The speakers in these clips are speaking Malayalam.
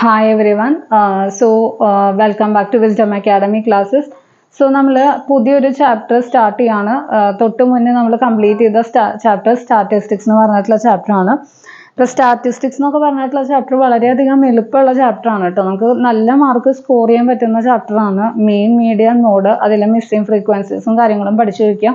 Hi everyone. Welcome back to Wisdom Academy classes. So നമ്മൾ പുതിയൊരു ചാപ്റ്റർ സ്റ്റാർട്ട് ചെയ്യാണ്. തൊട്ട് മുന്നേ നമ്മൾ കംപ്ലീറ്റ് ചെയ്ത ചാപ്റ്റർ സ്റ്റാറ്റിസ്റ്റിക്സ് എന്ന് പറഞ്ഞിട്ടുള്ള ചാപ്റ്റർ ആണ്. ഇപ്പോൾ സ്റ്റാറ്റിസ്റ്റിക്സ് എന്നൊക്കെ പറഞ്ഞിട്ടുള്ള ചാപ്റ്റർ വളരെയധികം എളുപ്പമുള്ള ചാപ്റ്റർ ആണ് കേട്ടോ. നമുക്ക് നല്ല മാർക്ക് സ്കോർ ചെയ്യാൻ പറ്റുന്ന ചാപ്റ്റർ ആണ്. മെയിൻ, മീഡിയം, മോഡ്, അതിലെ മിസ്സിംഗ് ഫ്രീക്വൻസീസും കാര്യങ്ങളും പഠിച്ചു വയ്ക്കുക.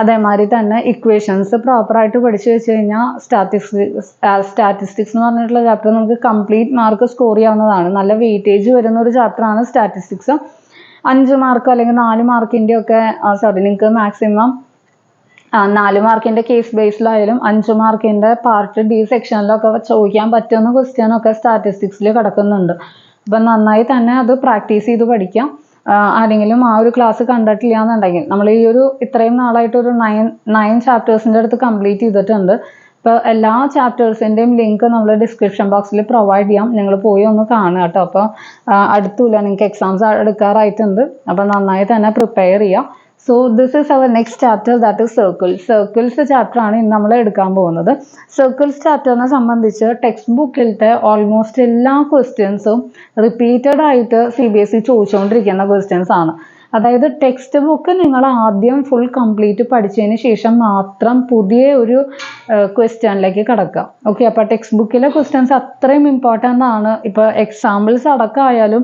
അതേമാതിരി തന്നെ ഇക്വേഷൻസ് പ്രോപ്പറായിട്ട് പഠിച്ചു വെച്ച് കഴിഞ്ഞാൽ സ്റ്റാറ്റിസ്റ്റിക്സ് എന്ന് പറഞ്ഞിട്ടുള്ള ചാപ്റ്റർ നമുക്ക് കംപ്ലീറ്റ് മാർക്ക് സ്കോർ ചെയ്യാവുന്നതാണ്. നല്ല വെയിറ്റേജ് വരുന്ന ഒരു ചാപ്റ്ററാണ് സ്റ്റാറ്റിസ്റ്റിക്സ്. 5 മാർക്ക് അല്ലെങ്കിൽ 4 മാർക്കിൻ്റെ ഒക്കെ നിങ്ങൾക്ക് മാക്സിമം 4 മാർക്കിൻ്റെ കേസ് ബേസിലായാലും 5 മാർക്കിൻ്റെ പാർട്ട് ഡി സെക്ഷനിലൊക്കെ ചോദിക്കാൻ പറ്റുന്ന ക്വസ്റ്റ്യനൊക്കെ സ്റ്റാറ്റിസ്റ്റിക്സിൽ കിടക്കുന്നുണ്ട്. അപ്പം നന്നായി തന്നെ അത് പ്രാക്ടീസ് ചെയ്ത് പഠിക്കാം. ആരെങ്കിലും ആ ഒരു ക്ലാസ് കണ്ടിട്ടില്ല എന്നുണ്ടെങ്കിൽ നമ്മൾ ഈ ഒരു ഇത്രയും നാളായിട്ട് ഒരു 9 ചാപ്റ്റേഴ്സിൻ്റെ അടുത്ത് കംപ്ലീറ്റ് ചെയ്തിട്ടുണ്ട്. ഇപ്പോൾ എല്ലാ ചാപ്റ്റേഴ്സിൻ്റെയും ലിങ്ക് നമ്മൾ ഡിസ്ക്രിപ്ഷൻ ബോക്സിൽ പ്രൊവൈഡ് ചെയ്യാം. നിങ്ങൾ പോയി ഒന്ന് കാണുക കേട്ടോ. അപ്പോൾ അടുത്തില്ല, നിങ്ങൾക്ക് എക്സാംസ് എടുക്കാറായിട്ടുണ്ട്. അപ്പോൾ നന്നായി തന്നെ പ്രിപ്പയർ ചെയ്യാം. So this is our next chapter, that is circles. Circles ചാപ്റ്ററാണ് ഇന്ന് നമ്മൾ എടുക്കാൻ പോകുന്നത്. സർക്കിൾസ് ചാപ്റ്ററിനെ സംബന്ധിച്ച് ടെക്സ്റ്റ് ബുക്കിലത്തെ ഓൾമോസ്റ്റ് എല്ലാ ക്വസ്റ്റ്യൻസും റിപ്പീറ്റഡ് ആയിട്ട് CBSE ചോദിച്ചുകൊണ്ടിരിക്കുന്ന ക്വസ്റ്റ്യൻസ് ആണ്. അതായത് ടെക്സ്റ്റ് ബുക്ക് നിങ്ങൾ ആദ്യം ഫുൾ കംപ്ലീറ്റ് പഠിച്ചതിന് ശേഷം മാത്രം പുതിയ ഒരു ക്വസ്റ്റ്യനിലേക്ക് കിടക്കുക. ഓക്കെ, അപ്പോൾ ടെക്സ്റ്റ് ബുക്കിലെ ക്വസ്റ്റ്യൻസ് അത്രയും ഇമ്പോർട്ടൻ്റ് ആണ്. ഇപ്പോൾ എക്സാമ്പിൾസ് അടക്കമായാലും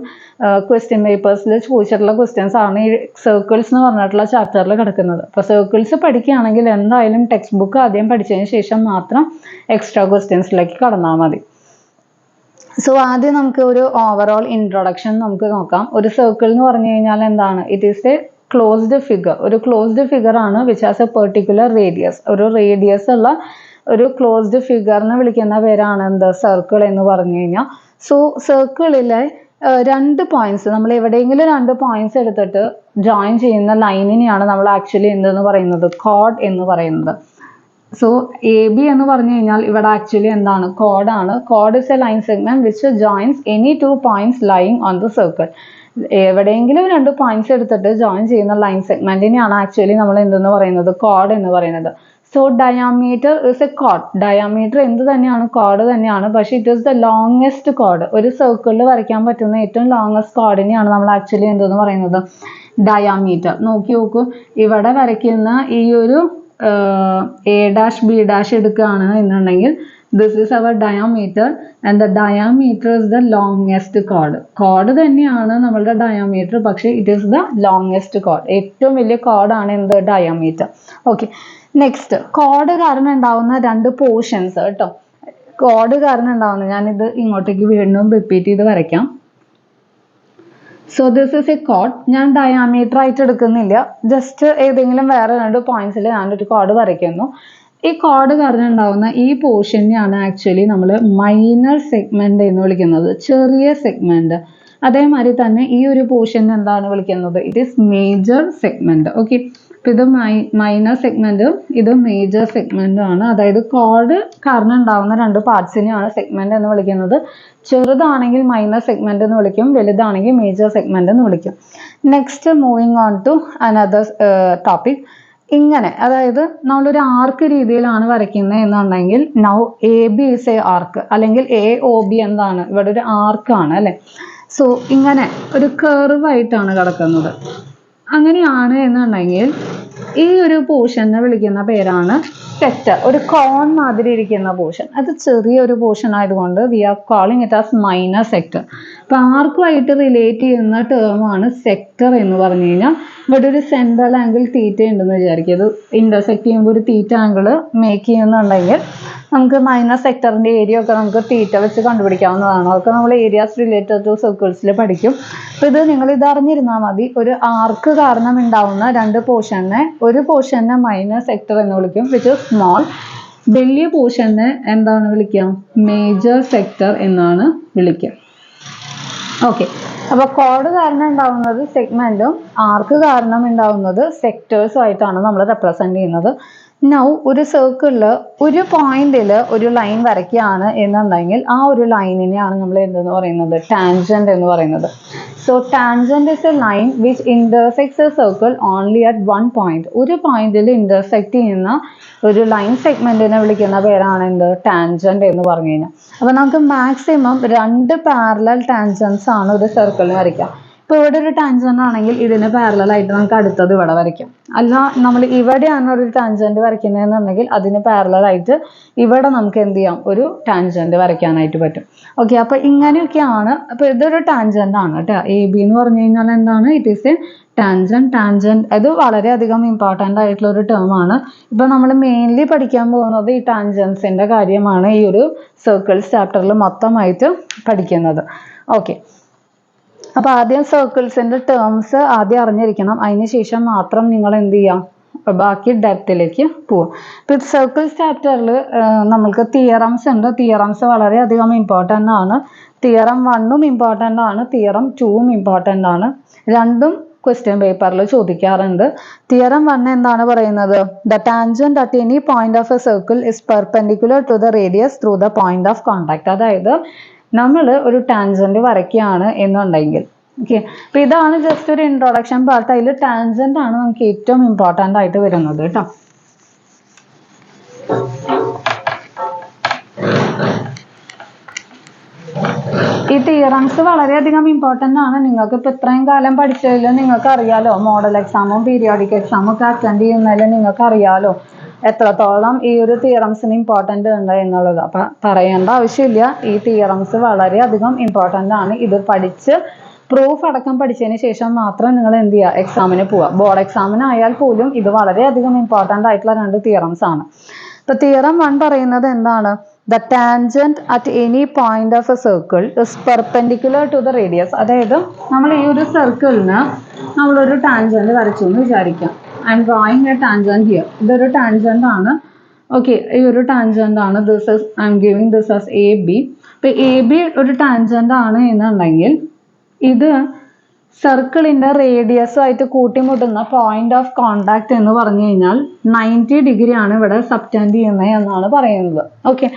ക്വസ്റ്റ്യൻ പേപ്പേഴ്സിൽ ചോദിച്ചിട്ടുള്ള ക്വസ്റ്റ്യൻസ് ആണ് ഈ സർക്കിൾസ് എന്ന് പറഞ്ഞിട്ടുള്ള ചാപ്റ്ററിൽ കിടക്കുന്നത്. അപ്പോൾ സർക്കിൾസ് പഠിക്കുകയാണെങ്കിൽ എന്തായാലും ടെക്സ്റ്റ് ബുക്ക് ആദ്യം പഠിച്ചതിന് ശേഷം മാത്രം എക്സ്ട്രാ ക്വസ്റ്റ്യൻസിലേക്ക് കടന്നാൽ മതി. സോ ആദ്യം നമുക്ക് ഒരു ഓവറോൾ ഇൻട്രൊഡക്ഷൻ നമുക്ക് നോക്കാം. ഒരു സർക്കിൾ എന്ന് പറഞ്ഞു കഴിഞ്ഞാൽ എന്താണ്? It is A closed figure. ഒരു ക്ലോസ്ഡ് ഫിഗർ ആണ് which has A particular radius. ഒരു റേഡിയസ് ഉള്ള ഒരു ക്ലോസ്ഡ് ഫിഗറിനെ വിളിക്കുന്ന പേരാണ് എന്ത്? സർക്കിൾ എന്ന് പറഞ്ഞു കഴിഞ്ഞാൽ. സോ സർക്കിളിലെ 2 പോയിന്റ്സ്, നമ്മൾ എവിടെയെങ്കിലും 2 പോയിന്റ്സ് എടുത്തിട്ട് ജോയിൻ ചെയ്യുന്ന ലൈനിനെയാണ് നമ്മൾ ആക്ച്വലി എന്തെന്ന് പറയുന്നത്? കോഡ് എന്ന് പറയുന്നത്. സോ AB എന്ന് പറഞ്ഞു കഴിഞ്ഞാൽ ഇവിടെ ആക്ച്വലി എന്താണ്? കോഡാണ്. Code is A line segment which joints any 2 points lying on the circle. എവിടെയെങ്കിലും 2 പോയിന്റ്സ് എടുത്തിട്ട് ജോയിൻ ചെയ്യുന്ന ലൈൻ സെഗ്മെന്റിനെയാണ് ആക്ച്വലി നമ്മൾ എന്തെന്ന് പറയുന്നത്? കോഡ് എന്ന് പറയുന്നത്. So diameter is A code. Diameter എന്ത് തന്നെയാണ്? കോഡ് തന്നെയാണ്. പക്ഷേ it is the longest code. ഒരു സർക്കിളിൽ വരയ്ക്കാൻ പറ്റുന്ന ഏറ്റവും ലോങ്സ്റ്റ് കോഡിനെയാണ് നമ്മൾ ആക്ച്വലി എന്തെന്ന് പറയുന്നത്? ഡയാമീറ്റർ. നോക്കൂ, ഇവിടെ വരയ്ക്കുന്ന ഈ ഒരു A', B' എടുക്കുകയാണ് എന്നുണ്ടെങ്കിൽ this is our diameter and the diameter is the longest chord. Code തന്നെയാണ് നമ്മളുടെ ഡയാമീറ്റർ, പക്ഷേ it is the longest code. ഏറ്റവും വലിയ കോഡാണ് എന്ത്? ഡയാമീറ്റർ. ഓക്കെ, നെക്സ്റ്റ് കോഡ് കാരണം ഉണ്ടാവുന്ന 2 പോർഷൻസ് കേട്ടോ. കോഡ് കാരണം ഉണ്ടാവുന്ന, ഞാനിത് ഇങ്ങോട്ടേക്ക് വീണ്ടും റിപ്പീറ്റ് ചെയ്ത് വരയ്ക്കാം. So this is A code. ഞാൻ ഡയാമീറ്റർ ആയിട്ട് എടുക്കുന്നില്ല, ജസ്റ്റ് ഏതെങ്കിലും വേറെ 2 പോയിന്റ്സിൽ ഞാനൊരു കോഡ് വരയ്ക്കുന്നു. ഈ കോഡ് കാരണം ഉണ്ടാവുന്ന ഈ പോർഷനെയാണ് ആക്ച്വലി നമ്മൾ മൈനർ സെഗ്മെന്റ് എന്ന് വിളിക്കുന്നത്, ചെറിയ സെഗ്മെന്റ്. അതേമാതിരി തന്നെ ഈ ഒരു പോർഷൻ എന്താണ് വിളിക്കുന്നത്? It is major segment. Okay, ഇത് മൈനർ സെഗ്മെന്റും ഇത് മേജർ സെഗ്മെന്റും ആണ്. അതായത് കോഡ് കാരണം ഉണ്ടാവുന്ന 2 പാർട്സിനെയാണ് സെഗ്മെന്റ് എന്ന് വിളിക്കുന്നത്. ചെറുതാണെങ്കിൽ മൈനർ സെഗ്മെന്റ് എന്ന് വിളിക്കും, വലുതാണെങ്കിൽ മേജർ സെഗ്മെന്റ് എന്ന് വിളിക്കും. Next moving on to another topic. ഇങ്ങനെ, അതായത് നമ്മളൊരു ആർക്ക് രീതിയിലാണ് വരയ്ക്കുന്നത് എന്നുണ്ടെങ്കിൽ now AB is a arc, അല്ലെങ്കിൽ AOB എന്താണ്? ഇവിടെ ഒരു ആർക്കാണ് അല്ലേ. സോ ഇങ്ങനെ ഒരു കർവ് ആയിട്ടാണ് കിടക്കുന്നത്. അങ്ങനെയാണ് എന്നുണ്ടെങ്കിൽ ഈ ഒരു പോർഷനെ വിളിക്കുന്ന പേരാണ് സെക്ടർ. ഒരു കോൺ മാതിരി ഇരിക്കുന്ന പോർഷൻ, അത് ചെറിയൊരു പോർഷൻ ആയതുകൊണ്ട് we are calling it as minor sector. അപ്പോൾ ആർക്കുമായിട്ട് റിലേറ്റ് ചെയ്യുന്ന ടേമാണ് സെക്ടർ എന്ന് പറഞ്ഞു കഴിഞ്ഞാൽ. ഇവിടെ ഒരു സെൻട്രൽ ആംഗിൾ തീറ്റ ഉണ്ടെന്ന് വിചാരിക്കുക. ഇത് ഇന്റർസെക്ട് ചെയ്യുമ്പോൾ ഒരു തീറ്റ ആംഗിൾ മേക്ക് ചെയ്യുന്നുണ്ടെങ്കിൽ നമുക്ക് മൈനർ സെക്ടറിൻ്റെ ഏരിയ ഒക്കെ നമുക്ക് തീറ്റ വെച്ച് കണ്ടുപിടിക്കാവുന്നതാണ്. അതൊക്കെ നമ്മൾ ഏരിയാസ് റിലേറ്റഡ് ടു സർക്കിൾസിൽ പഠിക്കും. അപ്പോൾ ഇത് നിങ്ങൾ ഇത് അറിഞ്ഞിരുന്നാൽ മതി. ഒരു ആർക്ക് കാരണം ഉണ്ടാവുന്ന 2 പോർഷനെ, ഒരു പോർഷനെ മൈനർ സെക്ടർ എന്ന് വിളിക്കും, വിച്ച് ഇസ് സ്മോൾ. വലിയ പോർഷനെ എന്താണ് വിളിക്കുക? മേജർ സെക്ടർ എന്നാണ് വിളിക്കുക. ഓക്കെ, അപ്പോൾ കോഡ് കാരണം ഉണ്ടാവുന്നത് സെഗ്മെന്റും ആർക്ക് കാരണം ഉണ്ടാവുന്നത് സെക്ടേഴ്സും ആയിട്ടാണ് നമ്മൾ റെപ്രസെന്റ് ചെയ്യുന്നത്. നൗ ഒരു സർക്കിളിൽ ഒരു പോയിന്റിൽ ഒരു ലൈൻ വരയ്ക്കുകയാണ് എന്നുണ്ടെങ്കിൽ ആ ഒരു ലൈനിനെയാണ് നമ്മൾ എന്തെന്ന് പറയുന്നത്? ടാൻജന്റ് എന്ന് പറയുന്നത്. So tangent is A line which intersects A circle only at 1 point. ഒരു പോയിന്റിൽ ഇന്റർസെക്ട് ചെയ്യുന്ന ഒരു ലൈൻ സെഗ്മെന്റിനെ വിളിക്കുന്ന പേരാണ് എന്ത്? ടാൻജന്റ് എന്ന് പറഞ്ഞു കഴിഞ്ഞാൽ. അപ്പൊ നമുക്ക് മാക്സിമം 2 പാരലൽ ടാൻജൻസ് ആണ് ഒരു സർക്കിളിന് വരയ്ക്കുക. ഇപ്പോൾ ഇവിടെ ഒരു ടാൻജന്റ് ആണെങ്കിൽ ഇതിന് പാരലൽ ആയിട്ട് നമുക്ക് അടുത്തത് ഇവിടെ വരയ്ക്കാം. അല്ല നമ്മൾ ഇവിടെയാണ് ഒരു ടാൻജന്റ് വരയ്ക്കുന്നതെന്നുണ്ടെങ്കിൽ അതിന് പാരലൽ ആയിട്ട് ഇവിടെ നമുക്ക് എന്ത് ചെയ്യാം? ഒരു ടാൻജന്റ് വരയ്ക്കാനായിട്ട് പറ്റും. ഓക്കെ, അപ്പൊ ഇങ്ങനെയൊക്കെയാണ്. അപ്പൊ ഇതൊരു ടാൻജന്റ് ആണ് കേട്ടോ. എ ബി എന്ന് പറഞ്ഞു കഴിഞ്ഞാൽ എന്താണ്? It is A tangent. അത് വളരെയധികം ഇമ്പോർട്ടൻ്റ് ആയിട്ടുള്ള ഒരു ടേം ആണ്. ഇപ്പൊ നമ്മൾ മെയിൻലി പഠിക്കാൻ പോകുന്നത് ഈ ടാൻജൻസിന്റെ കാര്യമാണ് ഈ ഒരു സർക്കിൾസ് ചാപ്റ്ററിൽ മൊത്തമായിട്ട് പഠിക്കുന്നത്. ഓക്കെ, അപ്പൊ ആദ്യം സർക്കിൾസിന്റെ ടേംസ് ആദ്യം അറിഞ്ഞിരിക്കണം. അതിനുശേഷം മാത്രം നിങ്ങൾ എന്ത് ചെയ്യാം? ബാക്കി ഡെപ്തിലേക്ക് പോവും. ഇപ്പൊ സർക്കിൾസ് ചാപ്റ്ററിൽ നമ്മൾക്ക് തിയറംസ് ഉണ്ട്. തിയറംസ് വളരെയധികം ഇമ്പോർട്ടൻ്റ് ആണ്. തിയറം 1ഉം ഇമ്പോർട്ടൻ്റ് ആണ്, തിയറം 2ഉം ഇമ്പോർട്ടൻ്റ് ആണ്. രണ്ടും ക്വസ്റ്റ്യൻ പേപ്പറിൽ ചോദിക്കാറുണ്ട്. തിയറം 1 എന്താണ് പറയുന്നത്? The tangent at any point of a circle is perpendicular to the radius through the point of contact. അതായത് നമ്മൾ ഒരു ടാൻജന്റ് വരയ്ക്കുകയാണ് എന്നുണ്ടെങ്കിൽ, ഓക്കെ, അപ്പൊ ഇതാണ് ജസ്റ്റ് ഒരു ഇൻട്രൊഡക്ഷൻ പാർട്ട്. അതിൽ ടാൻജന്റ് ആണ് നമുക്ക് ഏറ്റവും ഇമ്പോർട്ടൻ്റ് ആയിട്ട് വരുന്നത് കേട്ടോ. ഈ തിയറംസ് വളരെയധികം ഇമ്പോർട്ടൻ്റ് ആണ്. നിങ്ങൾക്ക് ഇപ്പൊ ഇത്രയും കാലം പഠിച്ചതിൽ നിങ്ങൾക്ക് അറിയാലോ, മോഡൽ എക്സാമും പീരിയോഡിക് എക്സാമും ഒക്കെ അറ്റൻഡ് ചെയ്യുന്നതിൽ നിങ്ങൾക്ക് അറിയാലോ എത്രത്തോളം ഈ ഒരു തിയറംസിന് ഇമ്പോർട്ടൻ്റ് ഉണ്ട് എന്നുള്ളത്. അപ്പൊ പറയേണ്ട ആവശ്യമില്ല. ഈ തിയറംസ് വളരെയധികം ഇമ്പോർട്ടൻ്റ് ആണ്. ഇത് പഠിച്ച് പ്രൂഫ് അടക്കം പഠിച്ചതിന് ശേഷം മാത്രം നിങ്ങൾ എന്ത് ചെയ്യുക? എക്സാമിന് പോവുക. ബോർഡ് എക്സാമിന് ആയാൽ പോലും ഇത് വളരെയധികം ഇമ്പോർട്ടൻ്റ് ആയിട്ടുള്ള 2 തിയറംസ് ആണ്. ഇപ്പൊ തിയറം 1 പറയുന്നത് എന്താണ്? The tangent at any point of a circle is perpendicular to the radius. അതായത് നമ്മൾ ഈ ഒരു സർക്കിളിന് നമ്മളൊരു ടാൻജന്റ് വരച്ചു എന്ന് വിചാരിക്കാം. I M drawing A tangent here. ഇതൊരു ടാൻജന്റ് ആണ്. ഓക്കെ, ഈ ഒരു ടാൻജന്റ് ആണ്. I M giving this as A B. ഇപ്പൊ എ ബി ഒരു ടാൻജന്റ് ആണ് എന്നുണ്ടെങ്കിൽ ഇത് സർക്കിളിന്റെ റേഡിയസ് ആയിട്ട് കൂട്ടിമുട്ടുന്ന പോയിന്റ് ഓഫ് കോണ്ടാക്ട് എന്ന് പറഞ്ഞു കഴിഞ്ഞാൽ 90 ഡിഗ്രി ആണ് ഇവിടെ സബ്റ്റെൻഡ് ചെയ്യുന്നത് എന്നാണ് പറയുന്നത്. ഓക്കെ,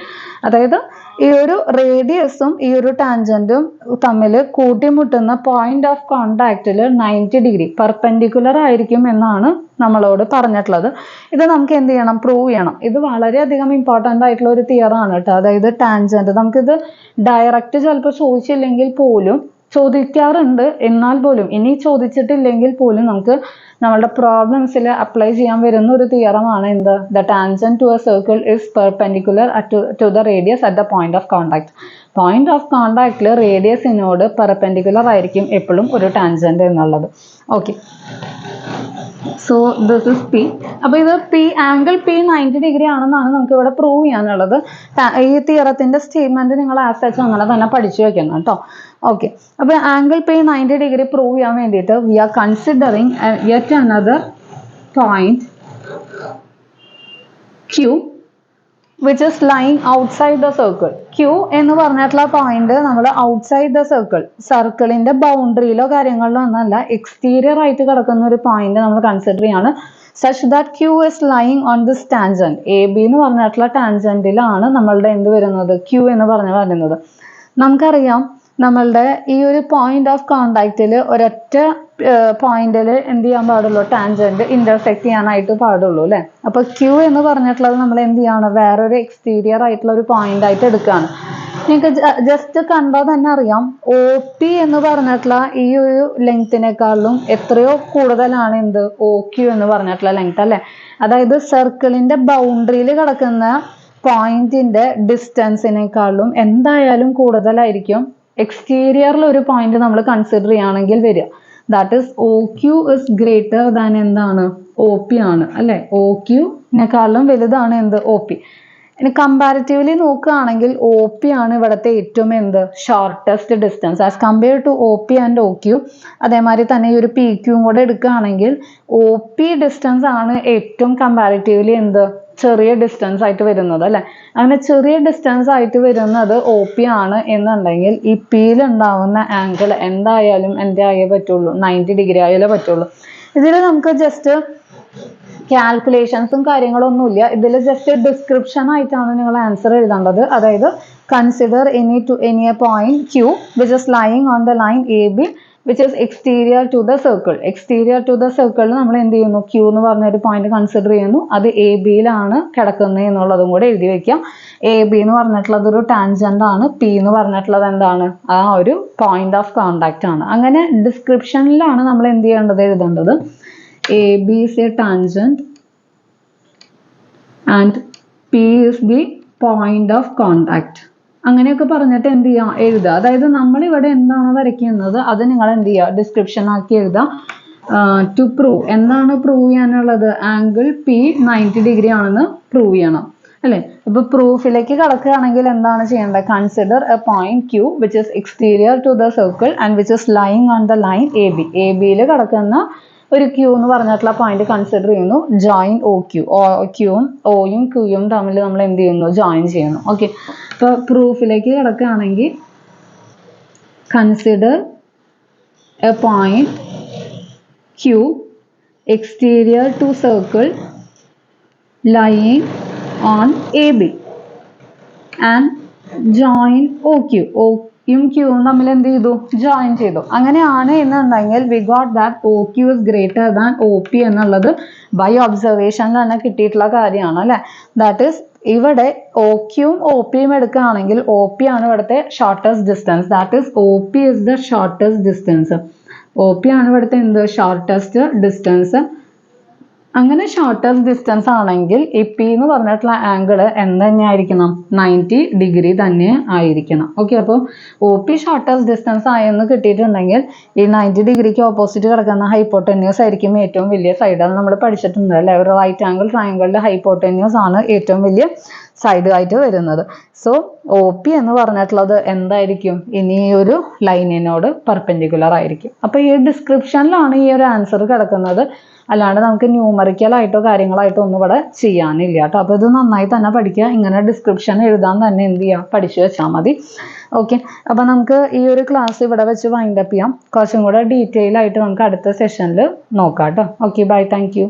അതായത് ഈ ഒരു റേഡിയസും ഈ ഒരു ടാൻജന്റും തമ്മിൽ കൂട്ടിമുട്ടുന്ന പോയിന്റ് ഓഫ് കോണ്ടാക്റ്റിൽ 90 ഡിഗ്രി പെർപെൻഡിക്കുലർ ആയിരിക്കും എന്നാണ് നമ്മളോട് പറഞ്ഞിട്ടുള്ളത്. ഇത് നമുക്ക് എന്ത് ചെയ്യണം? പ്രൂവ് ചെയ്യണം. ഇത് വളരെയധികം ഇമ്പോർട്ടൻ്റ് ആയിട്ടുള്ള ഒരു തിയറാണ് കേട്ടോ. അതായത് ടാൻജന്റ് നമുക്കിത് ഡയറക്റ്റ് ചിലപ്പോൾ ചോദിച്ചില്ലെങ്കിൽ പോലും ചോദിക്കാറുണ്ട്. എന്നാൽ പോലും ഇനി ചോദിച്ചിട്ടില്ലെങ്കിൽ പോലും നമുക്ക് നമ്മളുടെ പ്രോബ്ലംസിൽ അപ്ലൈ ചെയ്യാൻ വരുന്ന ഒരു തിയറമാണ് എന്ത്? The tangent to a circle is perpendicular to the radius at the point of contact. Point of കോണ്ടാക്റ്റിൽ റേഡിയസിനോട് പെർപെൻഡിക്കുലർ ആയിരിക്കും എപ്പോഴും ഒരു ടാൻജന്റ് എന്നുള്ളത്. Okay, so this is P. അപ്പൊ ഇത് പി ആംഗിൾ പി 90 ഡിഗ്രി ആണെന്നാണ് നമുക്ക് ഇവിടെ പ്രൂവ് ചെയ്യാനുള്ളത്. ഈ തിയറത്തിന്റെ സ്റ്റേറ്റ്മെന്റ് നിങ്ങൾ ആസ് സച്ച് അങ്ങനെ തന്നെ പഠിച്ചു വെക്കണം കേട്ടോ. ഓക്കെ, അപ്പൊ ആംഗിൾ പി 90 ഡിഗ്രി പ്രൂവ് ചെയ്യാൻ വേണ്ടിയിട്ട് we are considering yet another point Q which is lying outside the circle. Q എന്ന് പറഞ്ഞിട്ടുള്ള പോയിന്റ് നമ്മൾ ഔട്ട്സൈഡ് ദ സർക്കിളിന്റെ ബൗണ്ടറിയിലോ കാര്യങ്ങളിലോ ഒന്നല്ല, എക്സ്റ്റീരിയർ ആയിട്ട് കിടക്കുന്ന ഒരു പോയിന്റ് നമ്മൾ കൺസിഡർ ചെയ്യാണ്. Such that Q is lying on this tangent. AB എന്ന് പറഞ്ഞിട്ടുള്ള ടാൻജന്റിലാണ് നമ്മളുടെ എന്ത് വരുന്നത്? Q എന്ന് വരുന്നത്. നമുക്കറിയാം നമ്മളുടെ ഈ ഒരു പോയിന്റ് ഓഫ് കോണ്ടാക്റ്റിൽ ഒരൊറ്റ പോയിന്റിൽ എന്ത് ചെയ്യാൻ പാടുള്ളൂ? ടാൻജന്റ് ഇന്റർസെക്ട് ചെയ്യാനായിട്ട് പാടുള്ളൂ അല്ലെ. അപ്പൊ Q എന്ന് പറഞ്ഞിട്ടുള്ളത് നമ്മൾ എന്ത് ചെയ്യാണ്? വേറൊരു എക്സ്റ്റീരിയർ ആയിട്ടുള്ള ഒരു പോയിന്റ് ആയിട്ട് എടുക്കുകയാണ്. നിങ്ങൾക്ക് ജസ്റ്റ് കണ്ടാൽ തന്നെ അറിയാം OP എന്ന് പറഞ്ഞിട്ടുള്ള ഈ ഒരു ലെങ്തിനേക്കാളും എത്രയോ കൂടുതലാണ് എന്ത്? OQ എന്ന് പറഞ്ഞിട്ടുള്ള ലെങ്ത് അല്ലെ. അതായത് സർക്കിളിന്റെ ബൗണ്ടറിയിൽ കിടക്കുന്ന പോയിന്റിന്റെ ഡിസ്റ്റൻസിനേക്കാളും എന്തായാലും കൂടുതലായിരിക്കും എക്സ്റ്റീരിയറിൽ ഒരു പോയിന്റ് നമ്മൾ കൺസിഡർ ചെയ്യുകയാണെങ്കിൽ വരിക. That is OQ is greater than എന്താണ്? OP ആണ് അല്ലെ. OQ-നെക്കാളും വലുതാണ് എന്ത്? OP. ഇനി കമ്പാരിറ്റീവ്ലി നോക്കുകയാണെങ്കിൽ OP ആണ് ഇവിടുത്തെ ഏറ്റവും എന്ത്? Shortest distance as compare to OP and OQ. അതേമാതിരി തന്നെ ഈ ഒരു PQ കൂടെ എടുക്കുകയാണെങ്കിൽ OP ഡിസ്റ്റൻസ് ആണ് ഏറ്റവും കമ്പാരിറ്റീവ്ലി എന്ത്? ചെറിയ ഡിസ്റ്റൻസ് ആയിട്ട് വരുന്നത് അല്ലെ. അങ്ങനെ ചെറിയ ഡിസ്റ്റൻസ് ആയിട്ട് വരുന്നത് OP ആണ് എന്നുണ്ടെങ്കിൽ ഈ പിയിൽ ഉണ്ടാവുന്ന ആംഗിൾ എന്തായാലും ആയേ പറ്റുള്ളൂ? 90 ഡിഗ്രി ആയാലേ പറ്റുള്ളൂ. ഇതിൽ നമുക്ക് ജസ്റ്റ് കാൽക്കുലേഷൻസും കാര്യങ്ങളൊന്നുമില്ല. ഇതിൽ ജസ്റ്റ് ഡിസ്ക്രിപ്ഷൻ ആയിട്ടാണ് നിങ്ങൾ ആൻസർ എഴുതേണ്ടത്. അതായത് consider any A point Q which is lying on the line AB which is exterior to the circle. Exterior to the circle നമ്മൾ എന്ത് ചെയ്യുന്നു, Q എന്ന് പറഞ്ഞ ഒരു പോയിന്റ് കൺസിഡർ ചെയ്യുന്നു. അത് എ ബിയിലാണ് കിടക്കുന്നത് എന്നുള്ളതും കൂടെ എഴുതി വെക്കാം. എ ബി എന്ന് പറഞ്ഞിട്ടുള്ളത് ഒരു ടാൻജന്റ് ആണ്, പി എന്ന് പറഞ്ഞിട്ടുള്ളത് എന്താണ്, ആ ഒരു പോയിന്റ് ഓഫ് കോണ്ടാക്ട് ആണ്. അങ്ങനെ ഡിസ്ക്രിപ്ഷനിലാണ് നമ്മൾ എന്ത് ചെയ്യേണ്ടത്, എഴുതേണ്ടത് A B is a tangent and P is the point of contact. അങ്ങനെയൊക്കെ പറഞ്ഞിട്ട് എന്ത് ചെയ്യാം, എഴുതുക. അതായത് നമ്മൾ ഇവിടെ എന്താണ് വരയ്ക്കുന്നത് അത് നിങ്ങൾ എന്ത് ചെയ്യുക, ഡിസ്ക്രിപ്ഷൻ ആക്കി എഴുതുക. ടു പ്രൂവ്, എന്താണ് പ്രൂവ് ചെയ്യാനുള്ളത്, ആംഗിൾ പി 90 ഡിഗ്രി ആണെന്ന് പ്രൂവ് ചെയ്യണം അല്ലേ. അപ്പോൾ പ്രൂഫിലേക്ക് കടക്കുകയാണെങ്കിൽ എന്താണ് ചെയ്യേണ്ടത്, consider a point Q which is exterior to the circle and which is lying on the line A B. A ബിയിൽ കിടക്കുന്ന ഒരു Q എന്ന് പറഞ്ഞിട്ടുള്ള പോയിന്റ് കൺസിഡർ ചെയ്യുന്നു. ജോയിൻ ഒ ക്യു, ക്യൂവും ഒയും ക്യൂയും തമ്മിൽ നമ്മൾ എന്ത് ചെയ്യുന്നു, ജോയിൻ ചെയ്യുന്നു. ഓക്കെ, അപ്പോൾ പ്രൂഫിലേക്ക് കിടക്കുകയാണെങ്കിൽ consider a point Q exterior to circle lying on AB and join OQ. Oയും Qയും തമ്മിൽ എന്ത് ചെയ്തു, ജോയിൻ ചെയ്തു. അങ്ങനെയാണ് എന്നുണ്ടെങ്കിൽ we got that OQ is greater than OP എന്നുള്ളത് ബൈ ഒബ്സർവേഷനിൽ തന്നെ കിട്ടിയിട്ടുള്ള കാര്യമാണ് അല്ലേ. ദാറ്റ് ഈസ് ഇവിടെ OQയും OPയും എടുക്കുകയാണെങ്കിൽ OP ആണ് ഇവിടുത്തെ shortest distance. That is OP is the shortest distance. OP ആണ് ഇവിടുത്തെ എന്ത്, ഷോർട്ടസ്റ്റ് ഡിസ്റ്റൻസ്. അങ്ങനെ ഷോർട്ടസ്റ്റ് ഡിസ്റ്റൻസ് ആണെങ്കിൽ ഈ പി എന്ന് പറഞ്ഞിട്ടുള്ള ആംഗിൾ എന്ത് തന്നെ ആയിരിക്കണം, 90 ഡിഗ്രി തന്നെ ആയിരിക്കണം. ഓക്കെ, അപ്പോൾ OP ഷോർട്ടസ്റ്റ് ഡിസ്റ്റൻസ് ആയെന്ന് കിട്ടിയിട്ടുണ്ടെങ്കിൽ ഈ 90 ഡിഗ്രിക്ക് ഓപ്പോസിറ്റ് കിടക്കുന്ന ഹൈപ്പോട്ടന്യൂസ് ആയിരിക്കും ഏറ്റവും വലിയ സൈഡ്. അത് നമ്മൾ പഠിച്ചിട്ടുണ്ട് അല്ലേ. ഒരു റൈറ്റ് ആംഗിൾ ട്രയാംഗിളിന്റെ ഹൈപ്പോട്ടന്യൂസ് ആണ് ഏറ്റവും വലിയ സൈഡ് ആയിട്ട് വരുന്നത്. സോ OP എന്ന് പറഞ്ഞിട്ടുള്ളത് എന്തായിരിക്കും, ഇനി ഒരു ലൈനിനോട് പെർപെൻഡിക്കുലർ ആയിരിക്കും. അപ്പോൾ ഈ ഡിസ്ക്രിപ്ഷനിലാണ് ഈ ഒരു ആൻസർ കിടക്കുന്നത്. അല്ലാണ്ട് നമുക്ക് ന്യൂമറിക്കൽ ആയിട്ടോ കാര്യങ്ങളായിട്ടോ ഒന്നും ഇവിടെ ചെയ്യാനില്ല കേട്ടോ. അപ്പോൾ ഇത് നന്നായി തന്നെ പഠിക്കുക. ഇങ്ങനെ ഡിസ്ക്രിപ്ഷൻ എഴുതാൻ തന്നെ എന്ത് ചെയ്യാം, പഠിച്ചു വെച്ചാൽ മതി. ഓക്കെ, അപ്പോൾ നമുക്ക് ഈ ഒരു ക്ലാസ് ഇവിടെ വെച്ച് വൈൻഡ് അപ്പ് ചെയ്യാം. കുറച്ചും കൂടെ ഡീറ്റെയിൽ ആയിട്ട് നമുക്ക് അടുത്ത സെഷനിൽ നോക്കാം കേട്ടോ. Okay, bye, thank U.